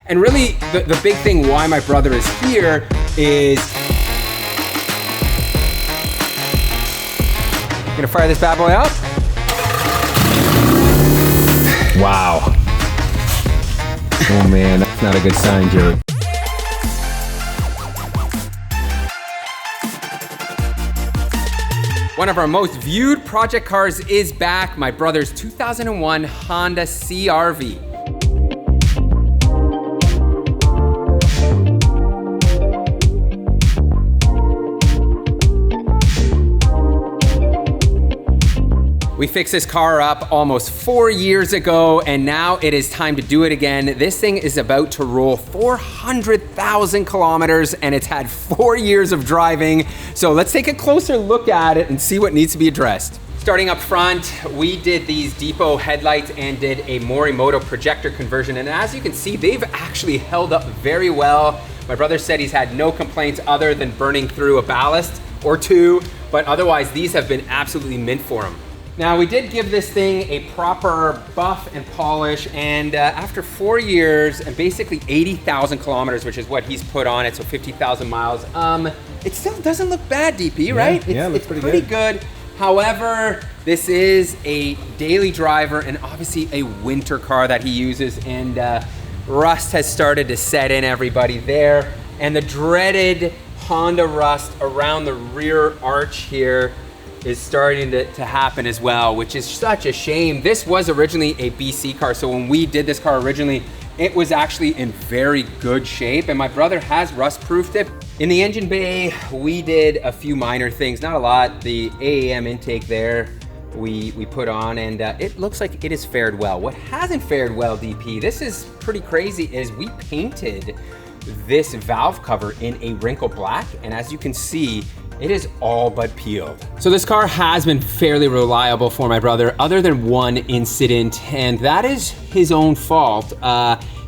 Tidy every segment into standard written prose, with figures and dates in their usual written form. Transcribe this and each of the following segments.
And really, the big thing why my brother is here is... Gonna fire this bad boy up. Wow. Oh man, that's not a good sign, Joey. One of our most viewed project cars is back, my brother's 2001 Honda CRV. We fixed this car up almost 4 years ago, and now it is time to do it again. This thing is about to roll 400,000 kilometers, and it's had 4 years of driving. So let's take a closer look at it and see what needs to be addressed. Starting up front, we did these depot headlights and did a Morimoto projector conversion. And as you can see, they've actually held up very well. My brother said he's had no complaints other than burning through a ballast or two, but otherwise these have been absolutely mint for him. Now, we did give this thing a proper buff and polish, and after 4 years and basically 80,000 kilometers, which is what he's put on it, so 50,000 miles, it still doesn't look bad, DP, right? Yeah, it looks pretty good. However, this is a daily driver and obviously a winter car that he uses, and rust has started to set in, everybody, there. And the dreaded Honda rust around the rear arch here is starting to happen as well, which is such a shame. This was originally a BC car, so when we did this car originally, it was actually in very good shape, and my brother has rust-proofed it. In the engine bay, we did a few minor things, not a lot. The AAM intake there, we put on, and it looks like it has fared well. What hasn't fared well, DP, this is pretty crazy, is we painted this valve cover in a wrinkle black, and as you can see, it is all but peeled. So this car has been fairly reliable for my brother, other than one incident, and that is his own fault.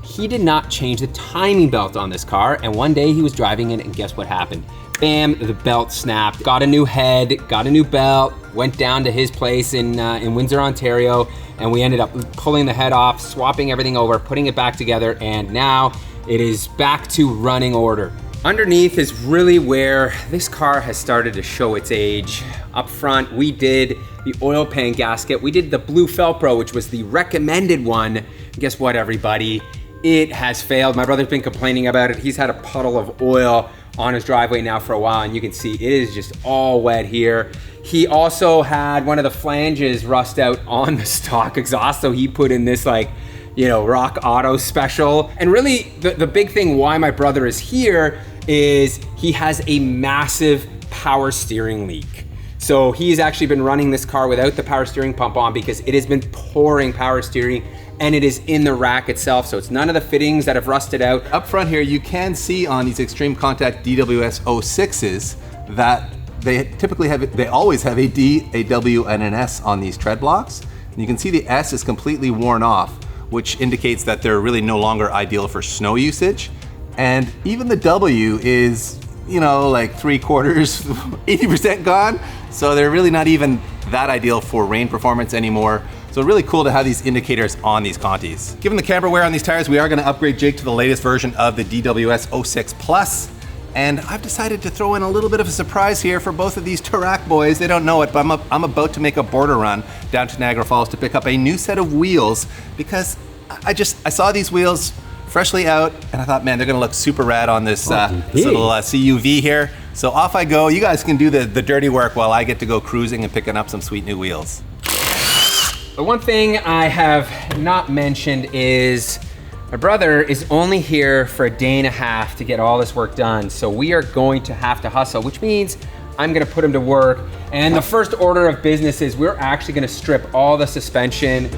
He did not change the timing belt on this car, and one day he was driving it, and guess what happened? Bam, the belt snapped. Got a new head, got a new belt, went down to his place in Windsor, Ontario, and we ended up pulling the head off, swapping everything over, putting it back together, and now it is back to running order. Underneath is really where this car has started to show its age. Up front, we did the oil pan gasket. We did the blue Felpro, which was the recommended one. Guess what, everybody? It has failed. My brother's been complaining about it. He's had a puddle of oil on his driveway now for a while, and you can see it is just all wet here. He also had one of the flanges rust out on the stock exhaust, so he put in this Rock Auto special. And really, the big thing why my brother is here is he has a massive power steering leak. So he's actually been running this car without the power steering pump on because it has been pouring power steering, and it is in the rack itself, so it's none of the fittings that have rusted out. Up front here, you can see on these Extreme Contact DWS 06s that they always have a D, a W, and an S on these tread blocks. And you can see the S is completely worn off, which indicates that they're really no longer ideal for snow usage. And even the W is, like 3/4, 80% gone. So they're really not even that ideal for rain performance anymore. So really cool to have these indicators on these Contis. Given the camber wear on these tires, we are gonna upgrade Jake to the latest version of the DWS 06 Plus. And I've decided to throw in a little bit of a surprise here for both of these Tarak boys. They don't know it, but I'm about to make a border run down to Niagara Falls to pick up a new set of wheels because I saw these wheels freshly out, and I thought, man, they're gonna look super rad on this little CUV here. So off I go. You guys can do the dirty work while I get to go cruising and picking up some sweet new wheels. The one thing I have not mentioned is my brother is only here for a day and a half to get all this work done. So we are going to have to hustle, which means I'm gonna put him to work. And the first order of business is we're actually gonna strip all the suspension.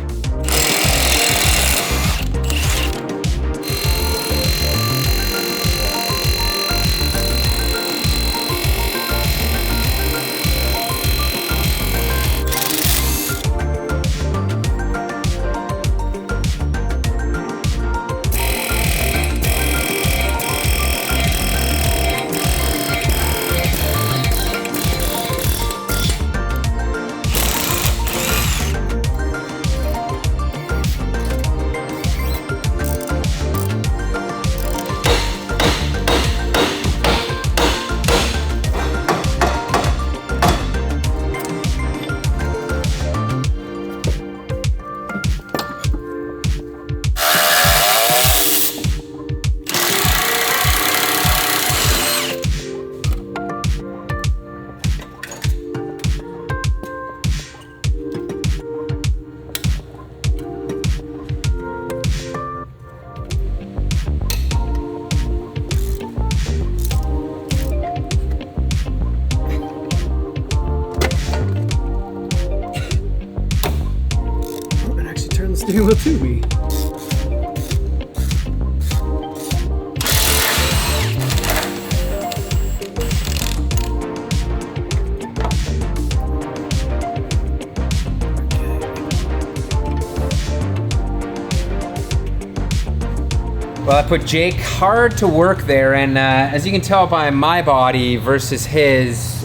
getting a little too. Well, I put Jake hard to work there, and as you can tell by my body versus his,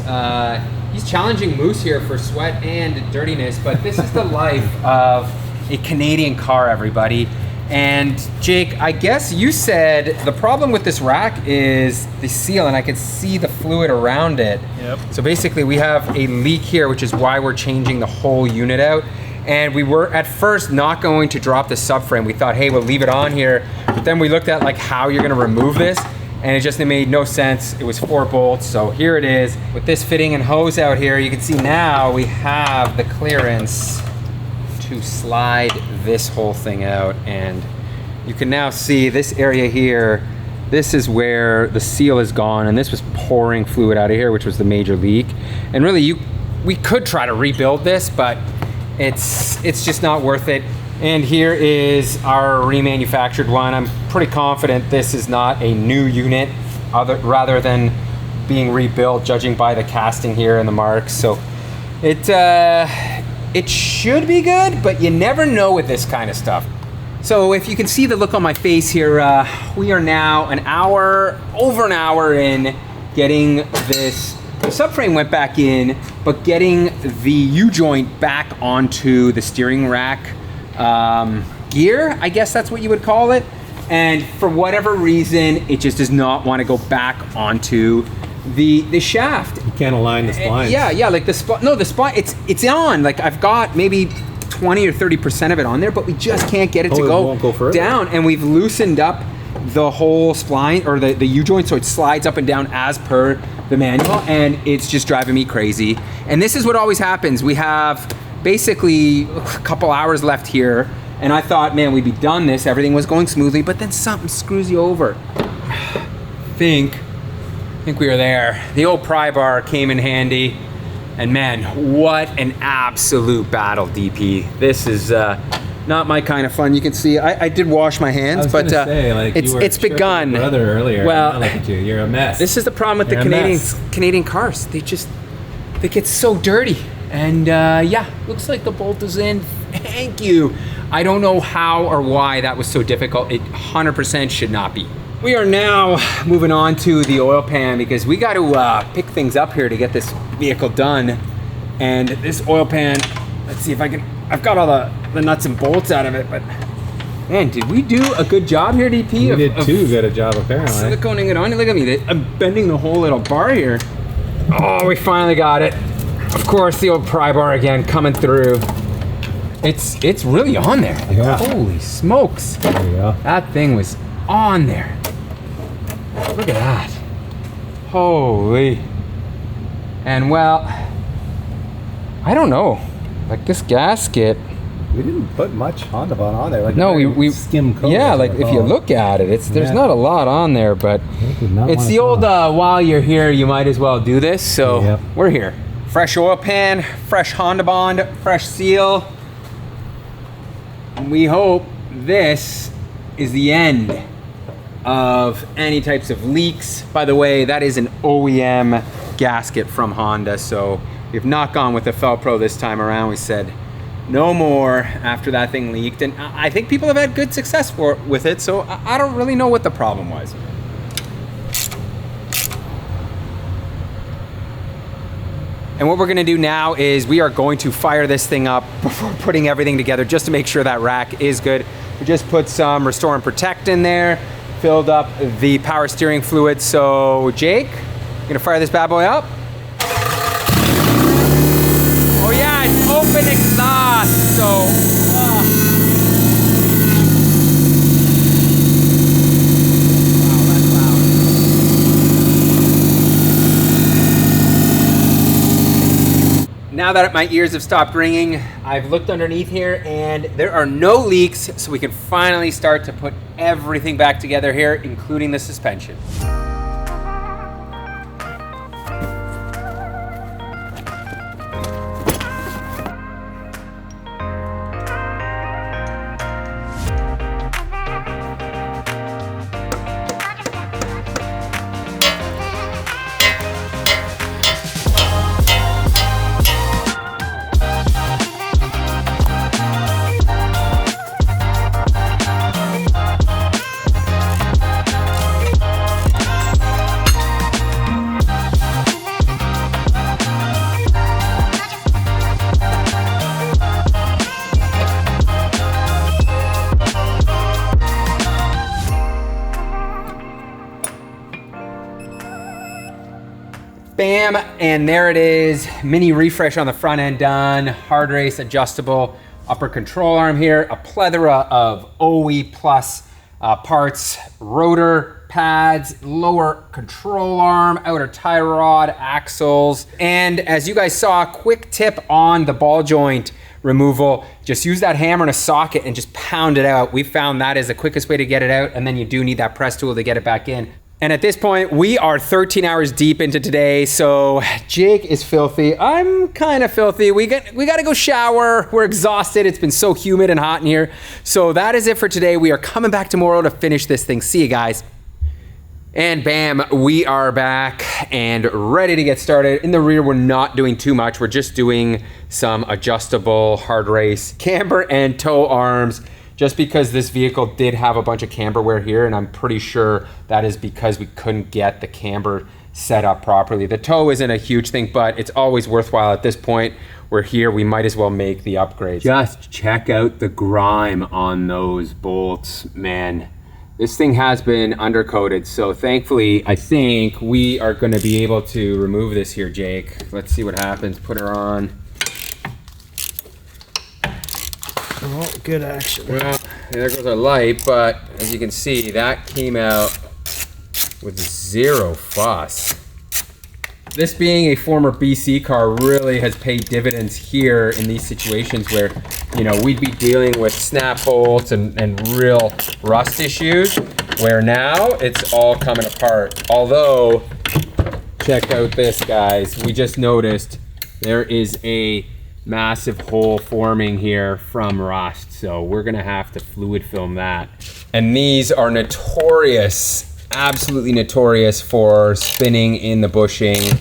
he's challenging Moose here for sweat and dirtiness, but this is the life of a Canadian car, everybody. And Jake, I guess you said the problem with this rack is the seal, and I can see the fluid around it. Yep. So basically we have a leak here, which is why we're changing the whole unit out. And we were at first not going to drop the subframe. We thought, hey, we'll leave it on here. But then we looked at like how you're gonna remove this, and it just made no sense. It was 4 bolts, so here it is. With this fitting and hose out here, you can see now we have the clearance to slide this whole thing out. And you can now see this area here, this is where the seal is gone, and this was pouring fluid out of here, which was the major leak. And really, we could try to rebuild this, but it's just not worth it. And here is our remanufactured one. I'm pretty confident this is not a new unit rather than being rebuilt, judging by the casting here and the marks. So it should be good, but you never know with this kind of stuff. So if you can see the look on my face here, we are now over an hour in getting this. The subframe went back in, but getting the U-joint back onto the steering rack gear, I guess that's what you would call it. And for whatever reason, it just does not want to go back onto the shaft. You can't align the splines. Yeah, like the spline, it's on. Like I've got maybe 20 or 30% of it on there, but we just can't get it to won't go further. down. And we've loosened up the whole spline or the U-joint so it slides up and down as per the manual, and it's just driving me crazy. And this is what always happens. We have basically a couple hours left here, and I thought, man, we'd be done this. Everything was going smoothly, but then something screws you over. I think we are there. The old pry bar came in handy, and man, what an absolute battle, DP. This is not my kind of fun. You can see I did wash my hands, but it's begun. Brother earlier. Well, look at you. You're a mess. This is the problem with the Canadian cars. They get so dirty. And yeah, looks like the bolt is in. Thank you. I don't know how or why that was so difficult. It 100% should not be. We are now moving on to the oil pan because we got to pick things up here to get this vehicle done. And this oil pan, let's see if I can. I've got all the nuts and bolts out of it, but man, did we do a good job here, DP? We did too good a job, apparently. Siliconing it on. Look at me. I'm bending the whole little bar here. Oh, we finally got it. Of course, the old pry bar again coming through. It's really on there. Yeah. Holy smokes. There you go. That thing was on there. Look at that. Holy. And well, I don't know. Like this gasket. We didn't put much Honda on there. Like no, we skim coat. Yeah, like if you look at it, there's not a lot on there, but it's the old while you're here, you might as well do this. So yep. We're here. Fresh oil pan, fresh Honda bond, fresh seal. And we hope this is the end of any types of leaks. By the way, that is an OEM gasket from Honda, so we've not gone with the Felpro this time around. We said no more after that thing leaked, and I think people have had good success with it, so I don't really know what the problem was. And what we're gonna do now is we are going to fire this thing up before putting everything together just to make sure that rack is good. We just put some Restore and Protect in there, filled up the power steering fluid. So Jake, you're gonna fire this bad boy up? Oh yeah, it's open exhaust, so. Now that my ears have stopped ringing, I've looked underneath here and there are no leaks, so we can finally start to put everything back together here, including the suspension. Bam, and there it is. Mini refresh on the front end done. Hard race adjustable upper control arm here. A plethora of OE plus parts, rotor pads, lower control arm, outer tie rod, axles. And as you guys saw, quick tip on the ball joint removal. Just use that hammer in a socket and just pound it out. We found that is the quickest way to get it out, and then you do need that press tool to get it back in. And at this point, we are 13 hours deep into today, so Jake is filthy. I'm kind of filthy. We got to go shower. We're exhausted. It's been so humid and hot in here. So that is it for today. We are coming back tomorrow to finish this thing. See you guys. And bam, we are back and ready to get started. In the rear, we're not doing too much. We're just doing some adjustable hard race camber and toe arms, just because this vehicle did have a bunch of camber wear here, and I'm pretty sure that is because we couldn't get the camber set up properly. The toe isn't a huge thing, but it's always worthwhile at this point. We're here, we might as well make the upgrades. Just check out the grime on those bolts, man. This thing has been undercoated, so thankfully, I think we are gonna be able to remove this here, Jake. Let's see what happens, put her on. Oh, good action. Well, there goes our light, but as you can see, that came out with zero fuss. This being a former BC car really has paid dividends here in these situations where, you know, we'd be dealing with snap bolts and real rust issues, where now it's all coming apart. Although, check out this, guys. We just noticed there is a massive hole forming here from rust, so we're gonna have to fluid film that. And these are notorious, absolutely notorious for spinning in the bushing,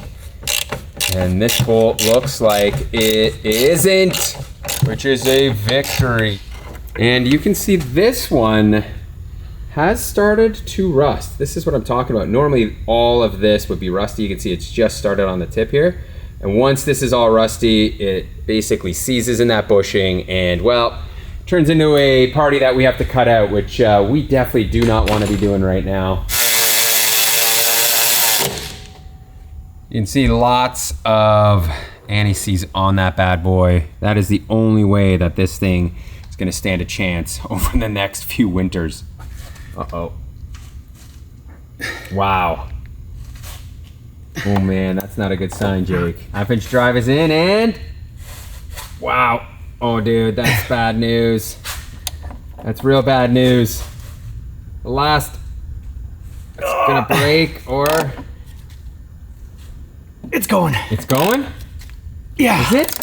and this bolt looks like it isn't, which is a victory. And you can see this one has started to rust. This is what I'm talking about. Normally all of this would be rusty. You can see it's just started on the tip here. And once this is all rusty, it basically seizes in that bushing and, well, turns into a party that we have to cut out, which we definitely do not want to be doing right now. You can see lots of anti-seize on that bad boy. That is the only way that this thing is going to stand a chance over the next few winters. Uh-oh. Wow. Oh man, that's not a good sign, Jake. Half-inch drive is in and... Wow. Oh dude, that's bad news. That's real bad news. The last... It's gonna break or... It's going. It's going? Yeah. Is it?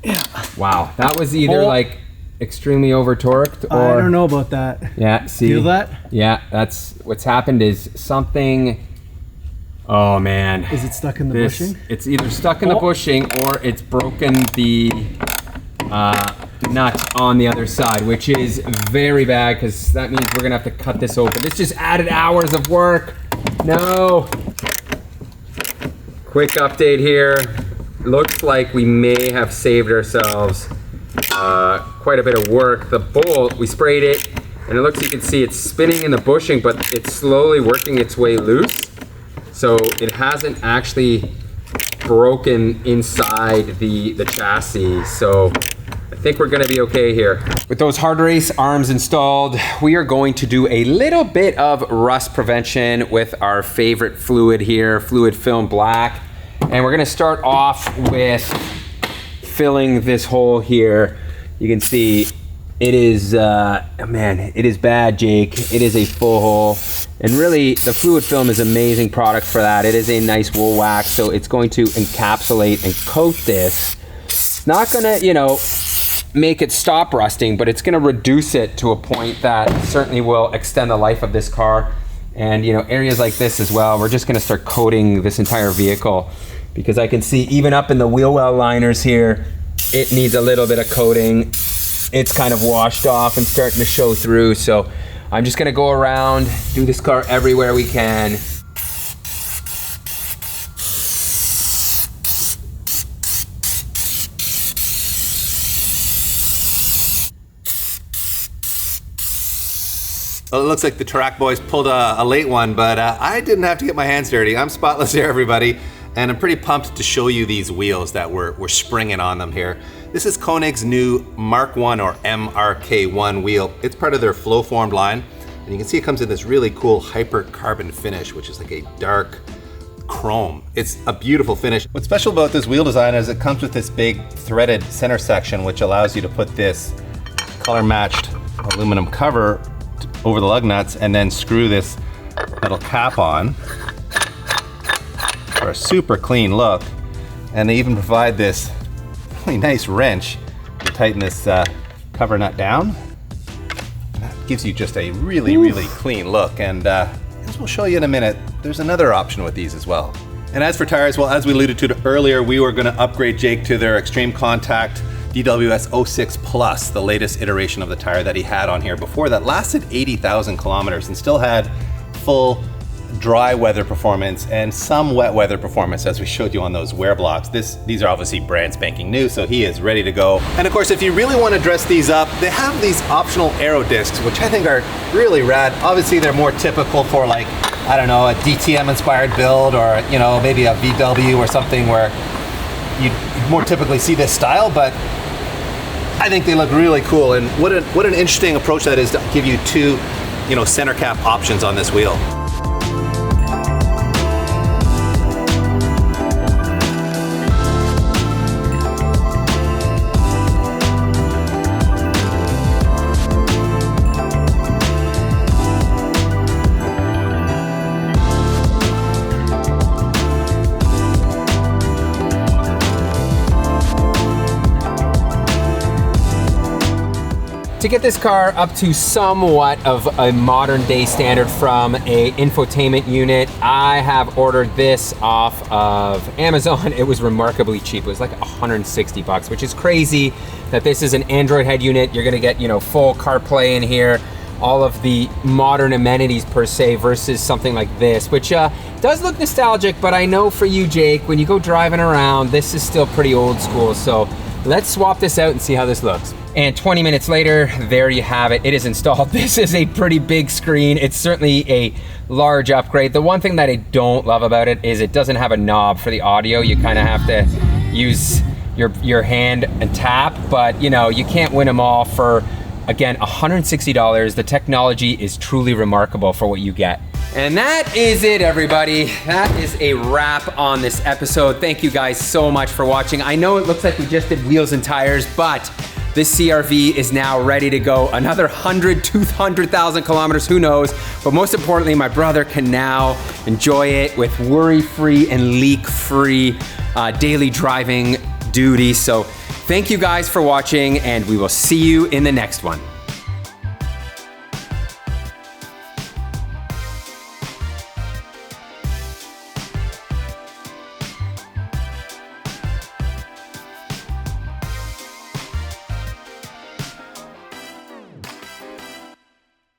Yeah. Wow, that was either like extremely over-torqued or... I don't know about that. Yeah, see? Feel that? Yeah, that's... What's happened is something... Oh man. Is it stuck in the bushing? It's either stuck in the bushing or it's broken the nut on the other side, which is very bad because that means we're gonna have to cut this open. This just added hours of work. No. Quick update here. Looks like we may have saved ourselves quite a bit of work. The bolt, we sprayed it, and it looks, you can see it's spinning in the bushing, but it's slowly working its way loose. So it hasn't actually broken inside the chassis. So I think we're gonna be okay here. With those hard race arms installed, we are going to do a little bit of rust prevention with our favorite fluid here, Fluid Film Black. And we're gonna start off with filling this hole here. You can see it is, man, it is bad, Jake. It is a full hole. And really, the fluid film is an amazing product for that. It is a nice wool wax, so it's going to encapsulate and coat this. It's not gonna, you know, make it stop rusting, but it's gonna reduce it to a point that certainly will extend the life of this car. And, you know, areas like this as well, we're just gonna start coating this entire vehicle, because I can see even up in the wheel well liners here, it needs a little bit of coating. It's kind of washed off and starting to show through. So I'm just gonna go around, do this car everywhere we can. Well, it looks like the track boys pulled a late one, but I didn't have to get my hands dirty. I'm spotless here, everybody. And I'm pretty pumped to show you these wheels that we're springing on them here. This is Koenig's new Mark 1 or MRK1 wheel. It's part of their flow formed line. And you can see it comes in this really cool hyper carbon finish, which is like a dark chrome. It's a beautiful finish. What's special about this wheel design is it comes with this big threaded center section, which allows you to put this color matched aluminum cover over the lug nuts and then screw this metal cap on for a super clean look. And they even provide this really nice wrench to tighten this cover nut down. And that gives you just a really clean look. And as we'll show you in a minute, there's another option with these as well. And as for tires, well, as we alluded to earlier, we were gonna upgrade Jake to their Extreme Contact DWS 06 Plus, the latest iteration of the tire that he had on here before that lasted 80,000 kilometers and still had full dry weather performance and some wet weather performance, as we showed you on those wear blocks. These are obviously brand spanking new, so he is ready to go. And of course, if you really want to dress these up, they have these optional aero discs, which I think are really rad. Obviously, they're more typical for like, I don't know, a DTM inspired build or, you know, maybe a VW or something where you more typically see this style, but I think they look really cool. And what an interesting approach that is to give you two, you know, center cap options on this wheel. To get this car up to somewhat of a modern day standard from a infotainment unit, I have ordered this off of Amazon. It was remarkably cheap. It was like 160 bucks, which is crazy that this is an Android head unit. You're gonna get, you know, full CarPlay in here, all of the modern amenities per se versus something like this, which does look nostalgic, but I know for you, Jake, when you go driving around, this is still pretty old school. So let's swap this out and see how this looks. And 20 minutes later, there you have it. It is installed. This is a pretty big screen. It's certainly a large upgrade. The one thing that I don't love about it is it doesn't have a knob for the audio. You kind of have to use your hand and tap, but you know, you can't win them all for, again, $160. The technology is truly remarkable for what you get. And that is it, everybody. That is a wrap on this episode. Thank you guys so much for watching. I know it looks like we just did wheels and tires, but this CRV is now ready to go. Another 100, 200,000 kilometers, who knows? But most importantly, my brother can now enjoy it with worry-free and leak-free daily driving duty. So thank you guys for watching, and we will see you in the next one.